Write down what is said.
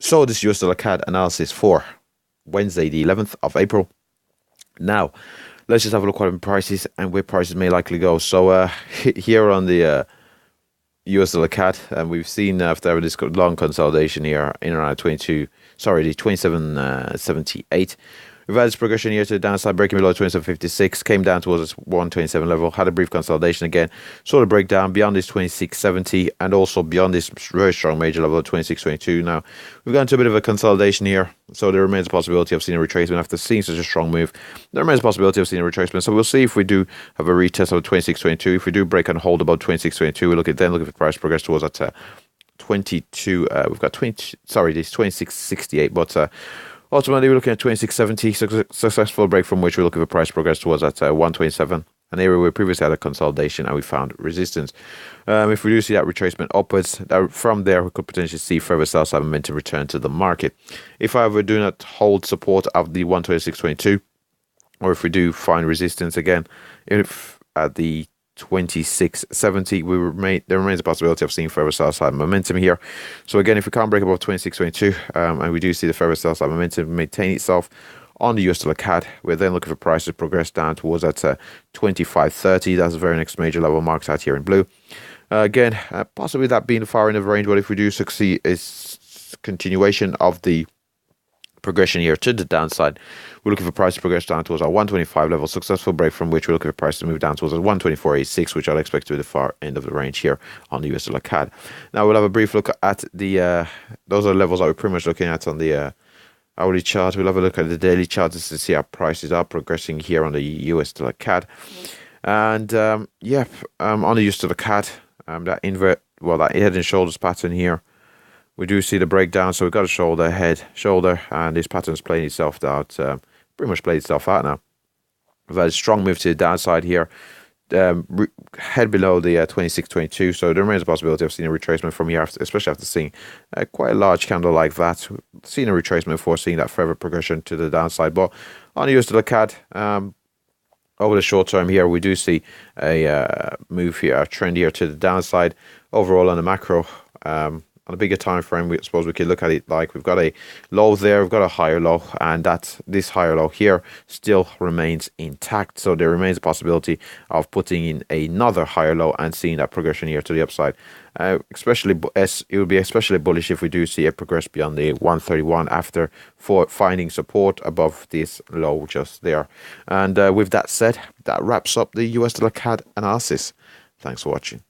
So this USDCAD analysis for Wednesday, the 11th of April. Now, let's just have a look at prices and where prices may likely go. So here on the USDCAD, and we've seen after this long consolidation here in around the 27.78. We've had this progression here to the downside, breaking below 27.56, came down towards this 127 level, had a brief consolidation again, saw the breakdown beyond this 26.70 and also beyond this very strong major level of 26.22. Now, we've gone to a bit of a consolidation here, so there remains a possibility of seeing a retracement after seeing such a strong move. There remains a possibility of seeing a retracement, so we'll see if we do have a retest of 26.22. If we do break and hold about 26.22, we'll look at the price progress towards that 22. We've got 20. Sorry, this 26.68, but. Ultimately, we're looking at 26.70, successful break from which we're looking for price progress towards that 127, an area where we previously had a consolidation and we found resistance. If we do see that retracement upwards, from there we could potentially see further sell side momentum return to the market. If, however, we do not hold support of the 126.22, or if we do find resistance again, if at the 26.70, there remains a possibility of seeing further sell side momentum here. So again, if we can't break above 26.22 and we do see the further sell side momentum maintain itself on the USDCAD, we're then looking for prices to progress down towards that 25.30. That's the very next major level marked out here in blue. Again, possibly that being the far end of the range, but if we do succeed, is continuation of the progression here to the downside. We're looking for price to progress down towards our 125 level, successful break from which we're looking for price to move down towards our 124.86, which I'd expect to be the far end of the range here on the USDCAD. Now we'll have a brief look at the those are levels that we're pretty much looking at on the hourly chart. We'll have a look at the daily chart just to see how prices are progressing here on the USDCAD. And on the USDCAD, that invert, well, that head and shoulders pattern here, we do see the breakdown. So we've got a shoulder, head, shoulder, and this pattern's playing itself out, pretty much played itself out now. We've had a strong move to the downside here, head below the 26.22, so there remains a possibility of seeing a retracement from here, especially after seeing quite a large candle like that. Seeing a retracement before seeing that further progression to the downside. But on the USDCAD, over the short term here, we do see a move here, a trend here to the downside. Overall on the macro, on a bigger time frame, we suppose we could look at it like we've got a low there, we've got a higher low, and this higher low here still remains intact. So there remains a possibility of putting in another higher low and seeing that progression here to the upside. It would be especially bullish if we do see it progress beyond the 131 after finding support above this low just there. And with that said, that wraps up the USDCAD analysis. Thanks for watching.